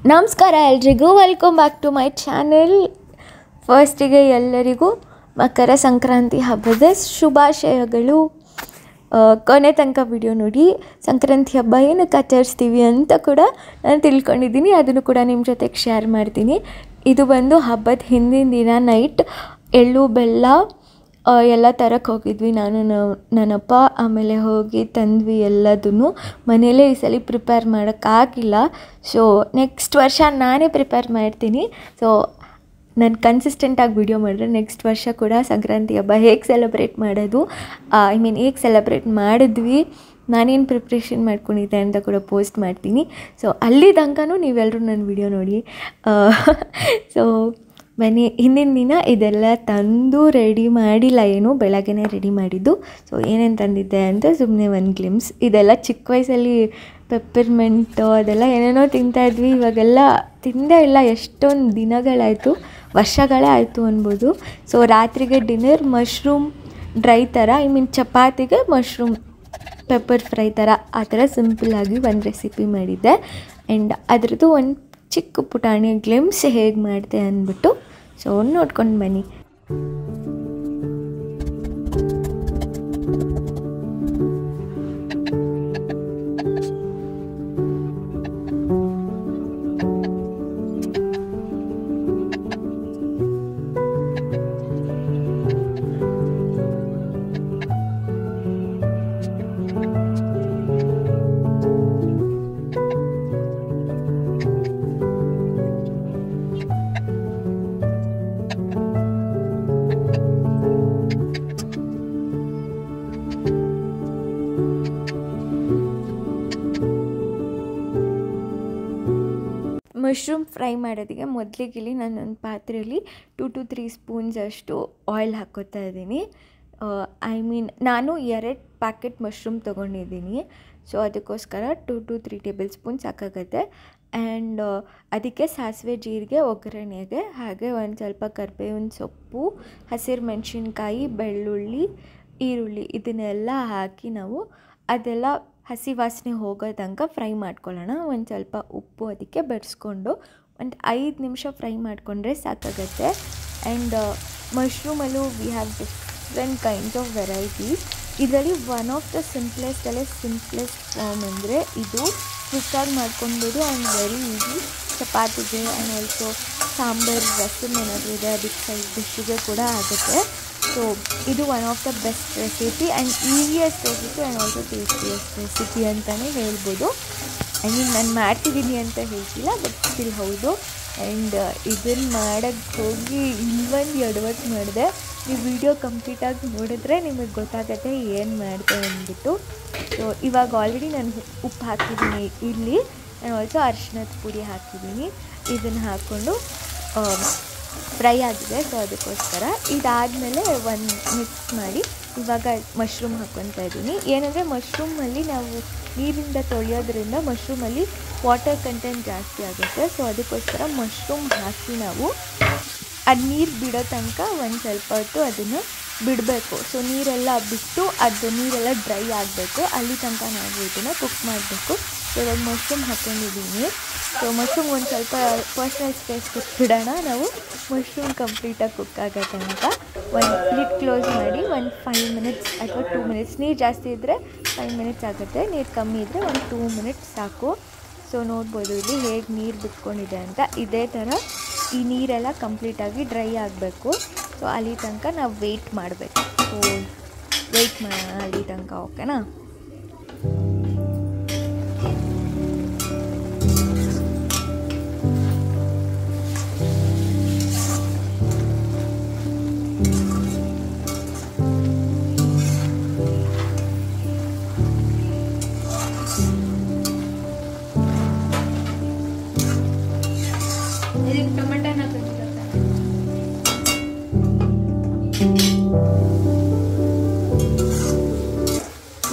ನಮಸ್ಕಾರ ಎಲ್ರಿಗೂ, welcome back to my channel. ಫಸ್ಟಿಗೆ ಎಲ್ಲರಿಗೂ ಮಕರ ಸಂಕ್ರಾಂತಿ ಹಬ್ಬದ ಶುಭಾಶಯಗಳು. ಕೊನೆ ತನಕ ವಿಡಿಯೋ ನೋಡಿ. ಸಂಕ್ರಾಂತಿ ಹಬ್ಬ ಏನಕ್ಕೆ ಆಚರಿಸ್ತೀವಿ ಅಂತ ಕೂಡ ನಾನು ತಿಳ್ಕೊಂಡಿದ್ದೀನಿ, ಅದನ್ನು ಕೂಡ ನಿಮ್ಮ ಜೊತೆಗೆ ಶೇರ್ ಮಾಡ್ತೀನಿ. ಇದು ಬಂದು ಹಬ್ಬದ ಹಿಂದಿನ ದಿನ ನೈಟ್ ಎಳ್ಳು ಬೆಲ್ಲ ಎಲ್ಲ ತರಕ್ಕೆ ಹೋಗಿದ್ವಿ. ನಾನು ನನ್ನಪ್ಪ ಆಮೇಲೆ ಹೋಗಿ ತಂದ್ವಿ ಎಲ್ಲದನ್ನು. ಮನೆಯಲ್ಲೇ ಈ ಸಲ ಪ್ರಿಪೇರ್ ಮಾಡೋಕ್ಕಾಗಿಲ್ಲ. ಸೊ ನೆಕ್ಸ್ಟ್ ವರ್ಷ ನಾನೇ ಪ್ರಿಪೇರ್ ಮಾಡ್ತೀನಿ. ಸೊ ನಾನು ಕನ್ಸಿಸ್ಟೆಂಟಾಗಿ ವಿಡಿಯೋ ಮಾಡಿದ್ರೆ ನೆಕ್ಸ್ಟ್ ವರ್ಷ ಕೂಡ ಸಂಕ್ರಾಂತಿ ಹಬ್ಬ ಹೇಗೆ ಸೆಲೆಬ್ರೇಟ್ ಮಾಡೋದು, ಹೇಗೆ ಸೆಲೆಬ್ರೇಟ್ ಮಾಡಿದ್ವಿ, ನಾನೇನು ಪ್ರಿಪ್ರೇಷನ್ ಮಾಡ್ಕೊಂಡಿದ್ದೆ ಅಂತ ಕೂಡ ಪೋಸ್ಟ್ ಮಾಡ್ತೀನಿ. ಸೊ ಅಲ್ಲಿ ತನಕನೂ ನೀವೆಲ್ಲರೂ ನನ್ನ ವಿಡಿಯೋ ನೋಡಿ. ಸೊ ಬನ್ನಿ, ಹಿಂದಿನ ದಿನ ಇದೆಲ್ಲ ತಂದು ರೆಡಿ ಮಾಡಿಲ್ಲ, ಏನು ಬೆಳಗ್ಗೆನೇ ರೆಡಿ ಮಾಡಿದ್ದು. ಸೊ ಏನೇನು ತಂದಿದ್ದೆ ಅಂತ ಸುಮ್ಮನೆ ಒಂದು ಗ್ಲಿಮ್ಸ್. ಇದೆಲ್ಲ ಚಿಕ್ಕ ವಯಸ್ಸಲ್ಲಿ ಪೆಪ್ಪರ್ಮೆಂಟು ಅದೆಲ್ಲ ಏನೇನೋ ತಿಂತಾಯಿದ್ವಿ. ಇವಾಗೆಲ್ಲ ತಿಂದೇ ಇಲ್ಲ, ಎಷ್ಟೊಂದು ದಿನಗಳಾಯಿತು, ವರ್ಷಗಳೇ ಆಯಿತು ಅನ್ಬೋದು. ಸೊ ರಾತ್ರಿಗೆ ಡಿನ್ನರ್ ಮಶ್ರೂಮ್ ಡ್ರೈ ಥರ, ಚಪಾತಿಗೆ ಮಶ್ರೂಮ್ ಪೆಪ್ಪರ್ ಫ್ರೈ ಥರ, ಆ ಥರ ಸಿಂಪಲ್ಲಾಗಿ ಒಂದು ರೆಸಿಪಿ ಮಾಡಿದ್ದೆ. ಆ್ಯಂಡ್ ಅದ್ರದ್ದು ಒಂದು ಚಿಕ್ಕ ಪುಟಾಣಿ ಗ್ಲಿಮ್ಸ್ ಹೇಗೆ ಮಾಡಿದೆ ಅಂದ್ಬಿಟ್ಟು ಸೊ ನೋಡ್ಕೊಂಡು ಬನ್ನಿ. ಮಶ್ರೂಮ್ ಫ್ರೈ ಮಾಡೋದಕ್ಕೆ ಮೊದಲಿಗೆ ನಾನೊಂದು ಪಾತ್ರೆಯಲ್ಲಿ 2 to 3 ಸ್ಪೂನ್ಸ್ ಅಷ್ಟು ಆಯಿಲ್ ಹಾಕ್ಕೋತಾ ಇದ್ದೀನಿ. ನಾನು 2 ಪ್ಯಾಕೆಟ್ ಮಶ್ರೂಮ್ ತೊಗೊಂಡಿದ್ದೀನಿ. ಸೊ ಅದಕ್ಕೋಸ್ಕರ 2 to 3 ಟೇಬಲ್ ಸ್ಪೂನ್ ಸಾಕಾಗುತ್ತೆ. ಆ್ಯಂಡ್ ಅದಕ್ಕೆ ಸಾಸಿವೆ ಜೀರಿಗೆ ಒಗ್ಗರಣೆಗೆ, ಹಾಗೆ ಒಂದು ಸ್ವಲ್ಪ ಕರಿಬೇವಿನ ಸೊಪ್ಪು, ಹಸಿರು ಮೆಣಸಿನ್ಕಾಯಿ, ಬೆಳ್ಳುಳ್ಳಿ, ಈರುಳ್ಳಿ ಇದನ್ನೆಲ್ಲ ಹಾಕಿ ನಾವು ಅದೆಲ್ಲ ಹಸಿ ವಾಸನೆ ಹೋಗೋ ತನಕ ಫ್ರೈ ಮಾಡ್ಕೊಳ್ಳೋಣ. ಒಂದು ಸ್ವಲ್ಪ ಉಪ್ಪು ಅದಕ್ಕೆ ಬೆರೆಸ್ಕೊಂಡು ಒಂದು 5 ನಿಮಿಷ ಫ್ರೈ ಮಾಡಿಕೊಂಡ್ರೆ ಸಾಕಾಗತ್ತೆ. ಆ್ಯಂಡ್ ಮಶ್ರೂಮಲ್ಲೂ we have different kinds of varieties. ಇದರಲ್ಲಿ one of the simplest form ಅಂದರೆ ಇದು ಕ್ವಿಕ್ಕಾಗಿ ಮಾಡ್ಕೊಳ್ಬೋದು ಆ್ಯಂಡ್ ವೆರಿ ಈಸಿ. ಚಪಾತಿಗೆ ಆ್ಯಂಡ್ ಆಲ್ಸೋ ಸಾಂಬಾರು, ರಸಮ್ ಏನಾದರೂ ಇದೆ ಅದಕ್ಕೆ ಸೈಡ್ ಡಿಶ್ಶಿಗೆ ಕೂಡ ಆಗುತ್ತೆ. ಸೊ ಇದು one of the best recipe and easiest recipe and also tastiest recipe ಅಂತಲೇ ಹೇಳ್ಬೋದು. ನಾನು ಮಾಡ್ತಿದ್ದೀನಿ ಅಂತ ಹೇಳ್ತಿಲ್ಲ, ಬಟ್ ಸ್ಟಿಲ್ ಹೌದು. ಆ್ಯಂಡ್ ಇದನ್ನು ಮಾಡೋಕ್ಕೆ ಹೋಗಿ ಇನ್ನೊಂದು ಎಡವಟ್ಟು ಮಾಡಿದೆ. ನೀವು ವಿಡಿಯೋ ಕಂಪ್ಲೀಟಾಗಿ ನೋಡಿದ್ರೆ ನಿಮಗೆ ಗೊತ್ತಾಗುತ್ತೆ ಏನು ಮಾಡಿದೆ ಅಂದ್ಬಿಟ್ಟು. ಸೊ ಇವಾಗ ಆಲ್ರೆಡಿ ನಾನು ಉಪ್ಪು ಹಾಕಿದ್ದೀನಿ ಇಲ್ಲಿ, ಆ್ಯಂಡ್ ಆಲ್ಸೋ ಅರಿಶಿಣದ ಪುಡಿ ಹಾಕಿದ್ದೀನಿ. ಇದನ್ನು ಹಾಕ್ಕೊಂಡು ಫ್ರೈ ಆಗಿದೆ. ಸೊ ಅದಕ್ಕೋಸ್ಕರ ಇದಾದಮೇಲೆ ಒಂದು ಮಿಕ್ಸ್ ಮಾಡಿ ಇವಾಗ ಮಶ್ರೂಮ್ ಹಾಕ್ಕೊತಾ ಇದ್ದೀನಿ. ಏನಂದರೆ ಮಶ್ರೂಮಲ್ಲಿ ನಾವು ನೀರಿಂದ ತೊಳೆಯೋದ್ರಿಂದ ಮಶ್ರೂಮಲ್ಲಿ ವಾಟರ್ ಕಂಟೆಂಟ್ ಜಾಸ್ತಿ ಆಗುತ್ತೆ. ಸೊ ಅದಕ್ಕೋಸ್ಕರ ಮಶ್ರೂಮ್ ಹಾಕಿ ನಾವು ಅದು ನೀರು ಬಿಡೋ ತನಕ ಒಂದು ಸ್ವಲ್ಪ ಹೊತ್ತು ಅದನ್ನು ಬಿಡಬೇಕು. ಸೊ ನೀರೆಲ್ಲ ಬಿಟ್ಟು ಅದು ನೀರೆಲ್ಲ ಡ್ರೈ ಆಗಬೇಕು, ಅಲ್ಲಿ ತನಕ ನಾವು ಇದನ್ನು ಕುಕ್ ಮಾಡಬೇಕು. ಸೊ ಇವಾಗ ಮಶ್ರೂಮ್ ಹಾಕ್ಕೊಂಡಿದ್ದೀನಿ. ಸೊ ಮಶ್ರೂಮ್ ಒಂದು ಸ್ವಲ್ಪ ಪರ್ಸ್ನಲ್ ಸ್ಪೇಸ್ ಕೊಟ್ಬಿಡೋಣ ನಾವು. ಮಶ್ರೂಮ್ ಕಂಪ್ಲೀಟಾಗಿ ಕುಕ್ ಆಗೋ ತನಕ ಒಂದು ಲಿಡ್ ಕ್ಲೋಸ್ ಮಾಡಿ ಒಂದು 5 ಮಿನಿಟ್ಸ್ ಅಥವಾ 2 ಮಿನಿಟ್ಸ್. ನೀರು ಜಾಸ್ತಿ ಇದ್ದರೆ 5 ಮಿನಿಟ್ಸ್ ಆಗುತ್ತೆ, ನೀರು ಕಮ್ಮಿ ಇದ್ದರೆ ಒಂದು 2 ಮಿನಿಟ್ಸ್ ಸಾಕು. ಸೊ ನೋಡ್ಬೋದು ಇಲ್ಲಿ ಹೇಗೆ ನೀರು ಬಿಟ್ಕೊಂಡಿದೆ ಅಂತ. ಇದೇ ಥರ ಈ ನೀರೆಲ್ಲ ಕಂಪ್ಲೀಟಾಗಿ ಡ್ರೈ ಆಗಬೇಕು. ಸೊ ಅಲ್ಲಿ ತನಕ ನಾವು ವೆಯ್ಟ್ ಮಾಡಬೇಕು. ಸೊ ವೆಯ್ಟ್ ಮಾಡೋಣ ಅಲ್ಲಿ ತನಕ, ಓಕೆನಾ?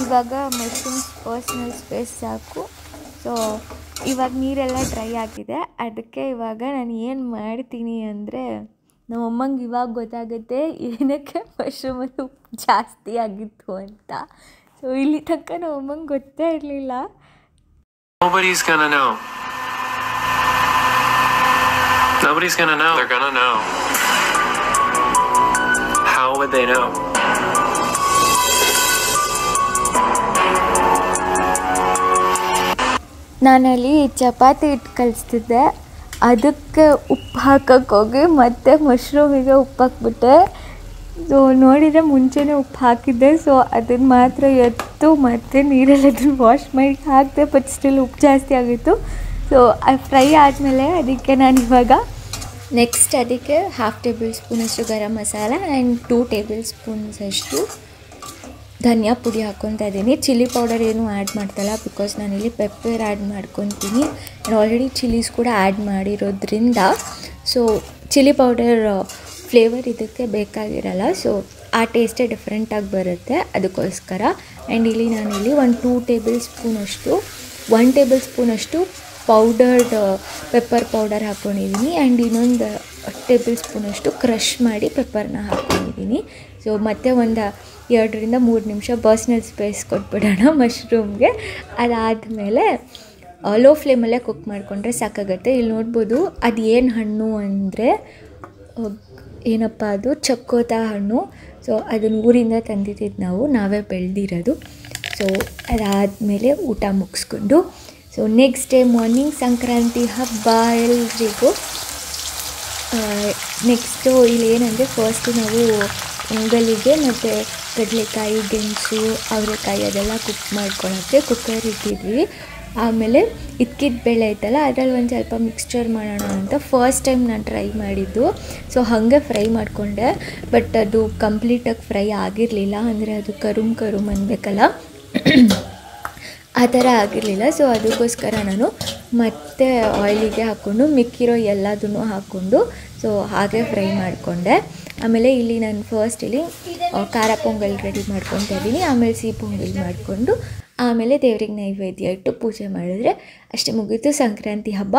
ಇವಾಗ ಮಶ್ರೂಮ್ಸ್ ಪರ್ಸ್ನಲ್ ಸ್ಪೇಸ್ ಸಾಕು. ಸೊ ಇವಾಗ ನೀರೆಲ್ಲ ಡ್ರೈ ಆಗಿದೆ. ಅದಕ್ಕೆ ಇವಾಗ ನಾನು ಏನು ಮಾಡ್ತೀನಿ ಅಂದರೆ, ನಮ್ಮಮ್ಮಂಗೆ ಇವಾಗ ಗೊತ್ತಾಗುತ್ತೆ ಏನಕ್ಕೆ ಮಶ್ರೂಮಲ್ಲಿ ಉಪ್ಪು ಜಾಸ್ತಿ ಆಗಿತ್ತು ಅಂತ. ಸೊ ಇಲ್ಲಿ ತನಕ ನಮ್ಮಮ್ಮಂಗೆ ಗೊತ್ತೇ ಇರಲಿಲ್ಲ. Nobody's gonna know. Nobody's gonna know. They're gonna know. How would they know? ನಾನಲ್ಲಿ ಚಪಾತಿ ಹಿಟ್ಟು ಕಲಿಸ್ತಿದ್ದೆ, ಅದಕ್ಕೆ ಉಪ್ಪು ಹಾಕೋಕ್ಕೋಗಿ ಮತ್ತೆ ಮಶ್ರೂಮಿಗೆ ಉಪ್ಪು ಹಾಕ್ಬಿಟ್ಟೆ. ಸೊ ನೋಡಿದರೆ ಮುಂಚೆನೇ ಉಪ್ಪು ಹಾಕಿದ್ದೆ. ಸೊ ಅದನ್ನು ಮಾತ್ರ ಎತ್ತು ಮತ್ತೆ ನೀರಲ್ಲಿ ಅದನ್ನು ವಾಶ್ ಮಾಡಿ ಹಾಕಿದೆ, ಬಟ್ ಸ್ಟಿಲ್ ಉಪ್ಪು ಜಾಸ್ತಿ ಆಗಿತ್ತು. ಸೊ ಅದು ಫ್ರೈ ಆದಮೇಲೆ ಅದಕ್ಕೆ ನಾನು ಇವಾಗ ನೆಕ್ಸ್ಟ್ ಅದಕ್ಕೆ 1/2 ಟೇಬಲ್ ಸ್ಪೂನಷ್ಟು ಗರಂ ಮಸಾಲ ಆ್ಯಂಡ್ 2 ಟೇಬಲ್ ಸ್ಪೂನ್ಸಷ್ಟು ಧನಿಯಾ ಪುಡಿ ಹಾಕ್ಕೊತಾ ಇದ್ದೀನಿ. ಚಿಲ್ಲಿ ಪೌಡರ್ ಏನೂ ಆ್ಯಡ್ ಮಾಡ್ತಾಯಿಲ್ಲ, ಬಿಕಾಸ್ ನಾನಿಲ್ಲಿ ಪೆಪ್ಪರ್ ಆ್ಯಡ್ ಮಾಡ್ಕೊತೀನಿ. ನಾನು ಆಲ್ರೆಡಿ ಚಿಲ್ಲೀಸ್ ಕೂಡ ಆ್ಯಡ್ ಮಾಡಿರೋದ್ರಿಂದ ಸೊ ಚಿಲ್ಲಿ ಪೌಡರ್ ಫ್ಲೇವರ್ ಇದಕ್ಕೆ ಬೇಕಾಗಿರಲ್ಲ. ಸೊ ಆ ಟೇಸ್ಟೇ ಡಿಫ್ರೆಂಟಾಗಿ ಬರುತ್ತೆ, ಅದಕ್ಕೋಸ್ಕರ. ಆ್ಯಂಡ್ ಇಲ್ಲಿ ನಾನಿಲ್ಲಿ 1 ಟೇಬಲ್ ಸ್ಪೂನಷ್ಟು ಪೌಡರ್ಡ್ ಪೆಪ್ಪರ್ ಪೌಡರ್ ಹಾಕ್ಕೊಂಡಿದ್ದೀನಿ. ಆ್ಯಂಡ್ ಇನ್ನೊಂದು ಟೇಬಲ್ ಸ್ಪೂನಷ್ಟು ಕ್ರಷ್ ಮಾಡಿ ಪೆಪ್ಪರ್ನ ಹಾಕ್ಕೊಂಡಿದ್ದೀನಿ. ಸೊ ಮತ್ತೆ ಒಂದು 2-3 ನಿಮಿಷ ಪರ್ಸ್ನಲ್ ಸ್ಪೇಸ್ ಕೊಟ್ಬಿಡೋಣ ಮಶ್ರೂಮ್ಗೆ. ಅದಾದಮೇಲೆ ಲೋ ಫ್ಲೇಮಲ್ಲೇ ಕುಕ್ ಮಾಡಿಕೊಂಡ್ರೆ ಸಾಕಾಗುತ್ತೆ. ಇಲ್ಲಿ ನೋಡ್ಬೋದು ಅದು ಏನು ಹಣ್ಣು ಅಂದರೆ ಏನಪ್ಪ ಅದು ಚಕ್ಕೋತ ಹಣ್ಣು. ಸೊ ಅದನ್ನು ಊರಿಂದ ತಂದಿದ್ದು ನಾವೇ ಬೆಳೆದಿರೋದು. ಸೊ ಅದಾದಮೇಲೆ ಊಟ ಮುಗಿಸ್ಕೊಂಡು so next day morning Sankranti ಹಬ್ಬ ಎಲ್ರಿಗೂ. ನೆಕ್ಸ್ಟು ಇಲ್ಲಿ ಏನಂದರೆ ಫಸ್ಟು ನಾವು ಪೊಂಗಲಿಗೆ ಮತ್ತು ಕಡಲೆಕಾಯಿ, ಗೆಣಸು, ಅವರೆಕಾಯಿ ಅದೆಲ್ಲ ಕುಕ್ ಮಾಡ್ಕೊಳ್ಳೋಕ್ಕೆ ಕುಕ್ಕರ್ ಇಟ್ಟಿದ್ವಿ. ಆಮೇಲೆ ಇದ್ಕಿದ ಬೇಳೆ ಐತಲ್ಲ ಅದರಲ್ಲಿ ಒಂದು ಸ್ವಲ್ಪ ಮಿಕ್ಸ್ಚರ್ ಮಾಡೋಣ ಅಂತ ಫಸ್ಟ್ ಟೈಮ್ ನಾನು ಟ್ರೈ ಮಾಡಿದ್ದು. ಸೊ ಹಾಗೆ ಫ್ರೈ ಮಾಡಿಕೊಂಡೆ, ಬಟ್ ಅದು ಕಂಪ್ಲೀಟಾಗಿ ಫ್ರೈ ಆಗಿರಲಿಲ್ಲ. ಅಂದರೆ ಅದು ಕರುಮ್ ಅನ್ಬೇಕಲ್ಲ, ಆ ಥರ ಆಗಿರಲಿಲ್ಲ. ಸೊ ಅದಕ್ಕೋಸ್ಕರ ನಾನು ಮತ್ತೆ ಆಯಿಲಿಗೆ ಹಾಕ್ಕೊಂಡು ಮಿಕ್ಕಿರೋ ಎಲ್ಲದನ್ನು ಹಾಕ್ಕೊಂಡು ಸೊ ಹಾಗೆ ಫ್ರೈ ಮಾಡಿಕೊಂಡೆ. ಆಮೇಲೆ ಇಲ್ಲಿ ನಾನು ಇಲ್ಲಿ ಖಾರ ಪೊಂಗಲ್ ರೆಡಿ ಮಾಡ್ಕೊತಾ ಇದ್ದೀನಿ. ಆಮೇಲೆ ಸಿಹಿ ಪೊಂಗಲ್ ಮಾಡಿಕೊಂಡು ಆಮೇಲೆ ದೇವ್ರಿಗೆ ನೈವೇದ್ಯ ಇಟ್ಟು ಪೂಜೆ ಮಾಡಿದ್ರೆ ಅಷ್ಟೇ, ಮುಗೀತು ಸಂಕ್ರಾಂತಿ ಹಬ್ಬ.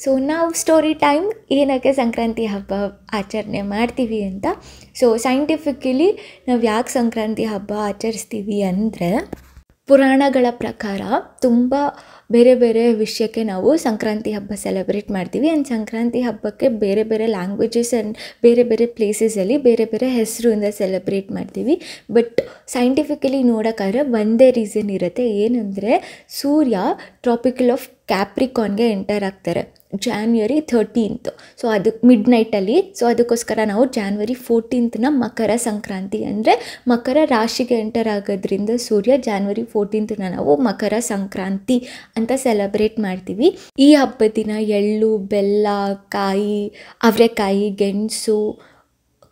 ಸೊ ನಾವು ಸ್ಟೋರಿ ಟೈಮ್, ಏನಕ್ಕೆ ಸಂಕ್ರಾಂತಿ ಹಬ್ಬ ಆಚರಣೆ ಮಾಡ್ತೀವಿ ಅಂತ. ಸೊ ಸೈಂಟಿಫಿಕಲಿ ನಾವು ಯಾಕೆ ಸಂಕ್ರಾಂತಿ ಹಬ್ಬ ಆಚರಿಸ್ತೀವಿ ಅಂದರೆ, ಪುರಾಣಗಳ ಪ್ರಕಾರ ತುಂಬ ಬೇರೆ ಬೇರೆ ವಿಷಯಕ್ಕೆ ನಾವು ಸಂಕ್ರಾಂತಿ ಹಬ್ಬ ಸೆಲೆಬ್ರೇಟ್ ಮಾಡ್ತೀವಿ. ಆ್ಯಂಡ್ ಸಂಕ್ರಾಂತಿ ಹಬ್ಬಕ್ಕೆ ಬೇರೆ ಬೇರೆ ಲ್ಯಾಂಗ್ವೇಜಸ್ ಆ್ಯಂಡ್ ಬೇರೆ ಬೇರೆ ಪ್ಲೇಸಸಲ್ಲಿ ಬೇರೆ ಬೇರೆ ಹೆಸರಿಂದ ಸೆಲೆಬ್ರೇಟ್ ಮಾಡ್ತೀವಿ. ಬಟ್ ಸೈಂಟಿಫಿಕಲಿ ನೋಡೋಕ್ಕಾದ್ರೆ ಒಂದೇ ರೀಸನ್ ಇರುತ್ತೆ, ಏನಂದರೆ ಸೂರ್ಯ ಟ್ರಾಪಿಕಲ್ ಆಫ್ ಕ್ಯಾಪ್ರಿಕಾನ್ಗೆ ಎಂಟರ್ ಆಗ್ತಾರೆ January 13th. ಸೊ ಅದು ಮಿಡ್ನೈಟಲ್ಲಿ. ಸೊ ಅದಕ್ಕೋಸ್ಕರ ನಾವು January 14th ಮಕರ ಸಂಕ್ರಾಂತಿ, ಅಂದರೆ ಮಕರ ರಾಶಿಗೆ ಎಂಟರ್ ಆಗೋದ್ರಿಂದ ಸೂರ್ಯ January 14th ನಾವು ಮಕರ ಸಂಕ್ರಾಂತಿ ಅಂತ ಸೆಲೆಬ್ರೇಟ್ ಮಾಡ್ತೀವಿ. ಈ ಹಬ್ಬದ ದಿನ ಎಳ್ಳು, ಬೆಲ್ಲ, ಕಾಯಿ, ಅವರೆಕಾಯಿ, ಗೆಣಸು,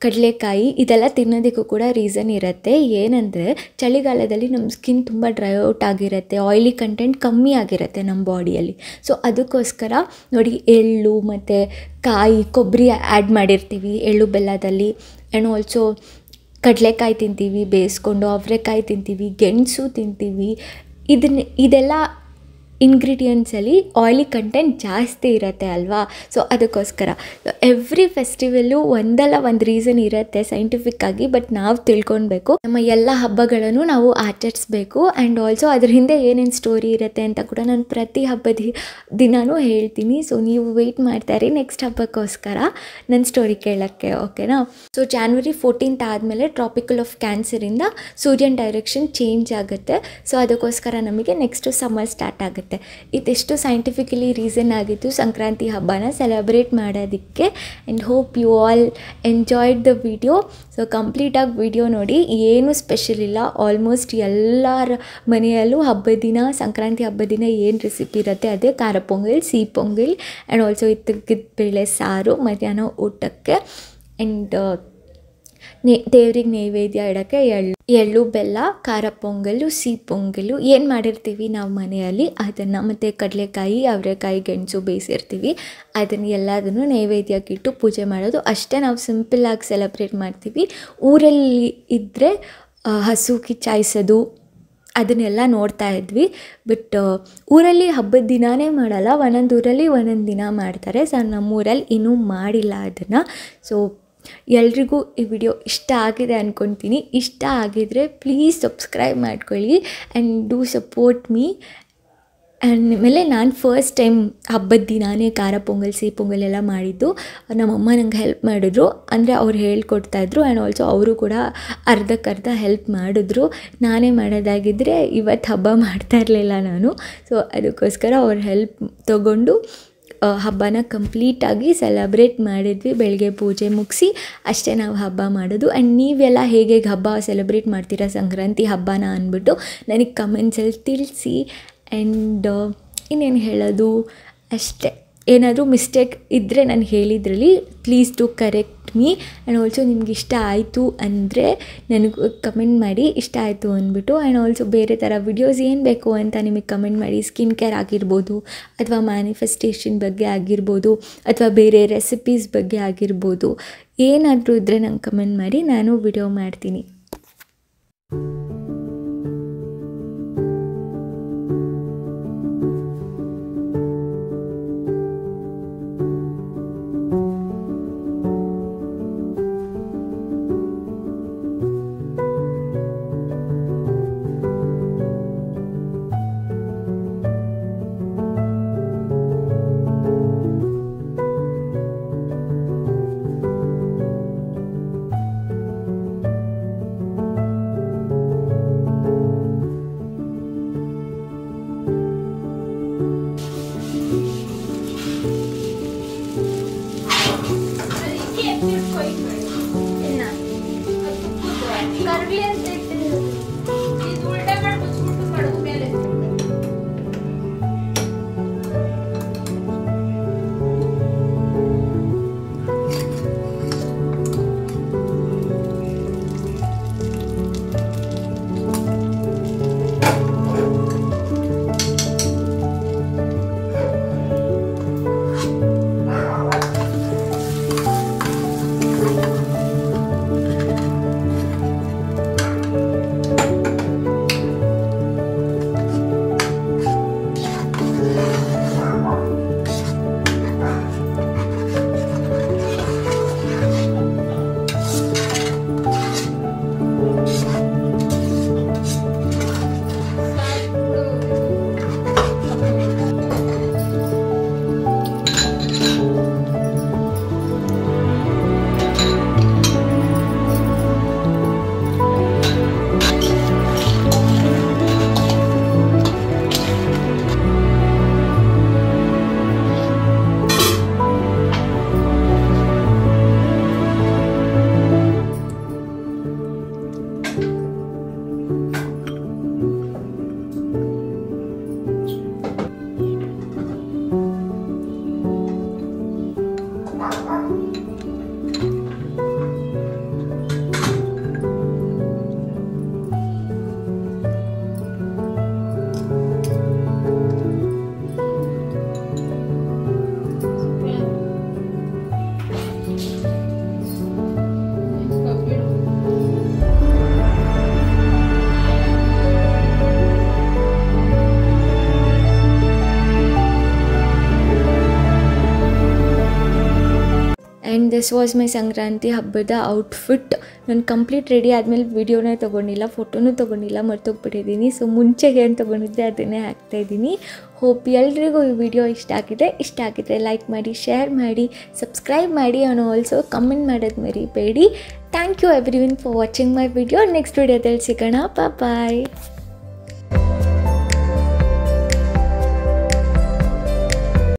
ಕಡಲೆಕಾಯಿ ಇದೆಲ್ಲ ತಿನ್ನೋದಕ್ಕೂ ಕೂಡ ರೀಸನ್ ಇರುತ್ತೆ. ಏನಂದರೆ ಚಳಿಗಾಲದಲ್ಲಿ ನಮ್ಮ ಸ್ಕಿನ್ ತುಂಬ ಡ್ರೈ ಔಟ್ ಆಗಿರುತ್ತೆ, ಆಯಿಲಿ ಕಂಟೆಂಟ್ ಕಮ್ಮಿ ಆಗಿರುತ್ತೆ ನಮ್ಮ ಬಾಡಿಯಲ್ಲಿ. ಸೊ ಅದಕ್ಕೋಸ್ಕರ ನೋಡಿ ಎಳ್ಳು ಮತ್ತು ಕಾಯಿ, ಕೊಬ್ಬರಿ ಆ್ಯಡ್ ಮಾಡಿರ್ತೀವಿ ಎಳ್ಳು ಬೆಲ್ಲದಲ್ಲಿ. ಆ್ಯಂಡ್ ಆಲ್ಸೋ ಕಡಲೆಕಾಯಿ ತಿಂತೀವಿ ಬೇಯಿಸ್ಕೊಂಡು, ಅವರೆಕಾಯಿ ತಿಂತೀವಿ, ಗೆಣಸು ತಿಂತೀವಿ. ಇದೆಲ್ಲ ಇಂಗ್ರೀಡಿಯೆಂಟ್ಸಲ್ಲಿ ಆಯಿಲಿ ಕಂಟೆಂಟ್ ಜಾಸ್ತಿ ಇರುತ್ತೆ ಅಲ್ವಾ. ಸೊ ಅದಕ್ಕೋಸ್ಕರ ಎವ್ರಿ ಫೆಸ್ಟಿವಲ್ಲು ಒಂದಲ್ಲ ಒಂದು ರೀಸನ್ ಇರುತ್ತೆ ಸೈಂಟಿಫಿಕ್ಕಾಗಿ, ಬಟ್ ನಾವು ತಿಳ್ಕೊಳ್ಬೇಕು. ನಮ್ಮ ಎಲ್ಲ ಹಬ್ಬಗಳನ್ನು ನಾವು ಆಚರಿಸ್ಬೇಕು. ಆ್ಯಂಡ್ ಆಲ್ಸೋ ಅದ್ರ ಹಿಂದೆ ಏನೇನು ಸ್ಟೋರಿ ಇರುತ್ತೆ ಅಂತ ಕೂಡ ನಾನು ಪ್ರತಿ ಹಬ್ಬದ ದಿನಾನೂ ಹೇಳ್ತೀನಿ. ಸೊ ನೀವು ವೆಯ್ಟ್ ಮಾಡ್ತಾಯಿರಿ ನೆಕ್ಸ್ಟ್ ಹಬ್ಬಕ್ಕೋಸ್ಕರ ನನ್ನ ಸ್ಟೋರಿ ಕೇಳೋಕ್ಕೆ, ಓಕೆನಾ. ಸೊ January 14th ಆದಮೇಲೆ ಟ್ರಾಪಿಕಲ್ ಆಫ್ ಕ್ಯಾನ್ಸರಿಂದ ಸೂರ್ಯನ ಡೈರೆಕ್ಷನ್ ಚೇಂಜ್ ಆಗುತ್ತೆ. ಸೊ ಅದಕ್ಕೋಸ್ಕರ ನಮಗೆ ನೆಕ್ಸ್ಟು ಸಮ್ಮರ್ ಸ್ಟಾರ್ಟ್ ಆಗುತ್ತೆ. ಇದೆಷ್ಟು ಸೈಂಟಿಫಿಕಲಿ ರೀಸನ್ ಆಗಿತ್ತು ಸಂಕ್ರಾಂತಿ ಹಬ್ಬನ ಸೆಲೆಬ್ರೇಟ್ ಮಾಡೋದಕ್ಕೆ. And hope you all enjoyed the video. So ಕಂಪ್ಲೀಟಾಗಿ ವಿಡಿಯೋ ನೋಡಿ, ಏನೂ ಸ್ಪೆಷಲ್ ಇಲ್ಲ. ಆಲ್ಮೋಸ್ಟ್ ಎಲ್ಲರ ಮನೆಯಲ್ಲೂ ಹಬ್ಬದ ದಿನ, ಸಂಕ್ರಾಂತಿ ಹಬ್ಬದ ದಿನ ಏನು ರೆಸಿಪಿ ಇರುತ್ತೆ ಅದೇ ಖಾರ ಪೊಂಗಲ್, ಸಿಹಿ ಪೊಂಗಲ್ ಆ್ಯಂಡ್ ಆಲ್ಸೋ ಇದ್ದಕ್ಕಿದ್ದ ಬೇಳೆ ಸಾರು ಮಧ್ಯಾಹ್ನ ಊಟಕ್ಕೆ. ಆ್ಯಂಡ್ ದೇವ್ರಿಗೆ ನೈವೇದ್ಯ ಇಡೋಕ್ಕೆ ಎಳ್ಳು, ಬೆಲ್ಲ, ಖಾರ ಪೊಂಗಲ್ಲು, ಸಿಹಿ ಪೊಂಗಲ್ಲು ಏನು ಮಾಡಿರ್ತೀವಿ ನಾವು ಮನೆಯಲ್ಲಿ ಅದನ್ನು, ಮತ್ತು ಕಡಲೆಕಾಯಿ, ಅವರೆಕಾಯಿ, ಗೆಣಸು ಬೇಯಿಸಿರ್ತೀವಿ ಅದನ್ನು ಎಲ್ಲದನ್ನು ನೈವೇದ್ಯಕ್ಕೆ ಇಟ್ಟು ಪೂಜೆ ಮಾಡೋದು ಅಷ್ಟೇ. ನಾವು ಸಿಂಪಲ್ಲಾಗಿ ಸೆಲೆಬ್ರೇಟ್ ಮಾಡ್ತೀವಿ. ಊರಲ್ಲಿ ಇದ್ದರೆ ಹಸು ಕಿಚ್ಚಾಯಿಸೋದು ಅದನ್ನೆಲ್ಲ ನೋಡ್ತಾ ಇದ್ವಿ. ಬಟ್ ಊರಲ್ಲಿ ಹಬ್ಬದ ದಿನವೇ ಮಾಡಲ್ಲ, ಒಂದೊಂದು ಊರಲ್ಲಿ ಒಂದೊಂದು ದಿನ ಮಾಡ್ತಾರೆ. ಸೊ ನಮ್ಮೂರಲ್ಲಿ ಇನ್ನೂ ಮಾಡಿಲ್ಲ ಅದನ್ನು. ಸೊ ಎಲ್ರಿಗೂ ಈ ವಿಡಿಯೋ ಇಷ್ಟ ಆಗಿದೆ ಅಂದ್ಕೊತೀನಿ. ಇಷ್ಟ ಆಗಿದರೆ ಪ್ಲೀಸ್ ಸಬ್ಸ್ಕ್ರೈಬ್ ಮಾಡ್ಕೊಳ್ಳಿ ಆ್ಯಂಡ್ ಡೂ ಸಪೋರ್ಟ್ ಮೀ. ಆಮೇಲೆ ನಾನು ಫಸ್ಟ್ ಟೈಮ್ ಹಬ್ಬದ ದಿನಾನೇ ಖಾರ ಪೊಂಗಲ್ ಸಿಹಿ ಪೊಂಗಲ್ ಎಲ್ಲ ಮಾಡಿದ್ದು. ನಮ್ಮಮ್ಮ ನಂಗೆ ಹೆಲ್ಪ್ ಮಾಡಿದ್ರು, ಅಂದರೆ ಅವ್ರು ಹೇಳ್ಕೊಡ್ತಾಯಿದ್ರು. ಆ್ಯಂಡ್ ಆಲ್ಸೋ ಅವರು ಕೂಡ ಅರ್ಧಕ್ಕರ್ಧ ಹೆಲ್ಪ್ ಮಾಡಿದ್ರು. ನಾನೇ ಮಾಡೋದಾಗಿದ್ದರೆ ಇವತ್ತು ಹಬ್ಬ ಮಾಡ್ತಾ ಇರಲಿಲ್ಲ ನಾನು. ಸೊ ಅದಕ್ಕೋಸ್ಕರ ಅವ್ರ ಹೆಲ್ಪ್ ತೊಗೊಂಡು ಹಬ್ಬನ ಕಂಪ್ಲೀಟಾಗಿ ಸೆಲೆಬ್ರೇಟ್ ಮಾಡಿದ್ವಿ. ಬೆಳಗ್ಗೆ ಪೂಜೆ ಮುಗಿಸಿ ಅಷ್ಟೇ ನಾವು ಹಬ್ಬ ಮಾಡೋದು. ಆ್ಯಂಡ್ ನೀವೆಲ್ಲ ಹೇಗೆ ಹಬ್ಬ ಸೆಲೆಬ್ರೇಟ್ ಮಾಡ್ತೀರಾ ಸಂಕ್ರಾಂತಿ ಹಬ್ಬನ ಅಂದ್ಬಿಟ್ಟು ನನಗೆ ಕಮೆಂಟ್ಸಲ್ಲಿ ತಿಳಿಸಿ. ಆ್ಯಂಡ್ ಇನ್ನೇನು ಹೇಳೋದು, ಅಷ್ಟೇ. ಏನಾದರೂ ಮಿಸ್ಟೇಕ್ ಇದ್ದರೆ ನಾನು ಹೇಳಿದ್ರಲ್ಲಿ please do correct me. And also ನಿಮ್ಗೆ ಇಷ್ಟ ಆಯಿತು ಅಂದರೆ ನನಗೆ ಕಮೆಂಟ್ ಮಾಡಿ ಇಷ್ಟ ಆಯಿತು ಅಂದ್ಬಿಟ್ಟು. ಆ್ಯಂಡ್ ಆಲ್ಸೋ ಬೇರೆ ಥರ ವಿಡಿಯೋಸ್ ಏನು ಬೇಕು ಅಂತ ನಿಮಗೆ ಕಮೆಂಟ್ ಮಾಡಿ. ಸ್ಕಿನ್ ಕೇರ್ ಆಗಿರ್ಬೋದು, ಅಥವಾ ಮ್ಯಾನಿಫೆಸ್ಟೇಷನ್ ಬಗ್ಗೆ ಆಗಿರ್ಬೋದು, ಅಥವಾ ಬೇರೆ ರೆಸಿಪೀಸ್ ಬಗ್ಗೆ ಆಗಿರ್ಬೋದು, ಏನಾದರೂ ಇದ್ದರೆ ನಂಗೆ ಕಮೆಂಟ್ ಮಾಡಿ, ನಾನು ವಿಡಿಯೋ ಮಾಡ್ತೀನಿ. And this was my Sankranti ಹಬ್ಬದ ಔಟ್ಫಿಟ್. ನಾನು ಕಂಪ್ಲೀಟ್ ರೆಡಿ ಆದಮೇಲೆ ವೀಡಿಯೋನೇ ತೊಗೊಂಡಿಲ್ಲ, ಫೋಟೋನೂ ತೊಗೊಂಡಿಲ್ಲ, ಮರ್ತೋಗ್ಬಿಟ್ಟಿದ್ದೀನಿ. ಸೊ ಮುಂಚೆ ಏನು ತೊಗೊಂಡಿದ್ದೆ ಅದನ್ನೇ ಹಾಕ್ತಾಯಿದ್ದೀನಿ. ಹೋಪ್ ಎಲ್ರಿಗೂ ಈ ವಿಡಿಯೋ ಇಷ್ಟ ಆಗಿದ್ರೆ ಲೈಕ್ ಮಾಡಿ, ಶೇರ್ ಮಾಡಿ, ಸಬ್ಸ್ಕ್ರೈಬ್ ಮಾಡಿ, ಆ್ಯಂಡ್ ಆಲ್ಸೋ ಕಮೆಂಟ್ ಮಾಡೋದು ಮರಿಬೇಡಿ. Thank you everyone for watching my video. Next ವಿಡಿಯೋದಲ್ಲಿ ಸಿಗೋಣ. ಬಾಯ್.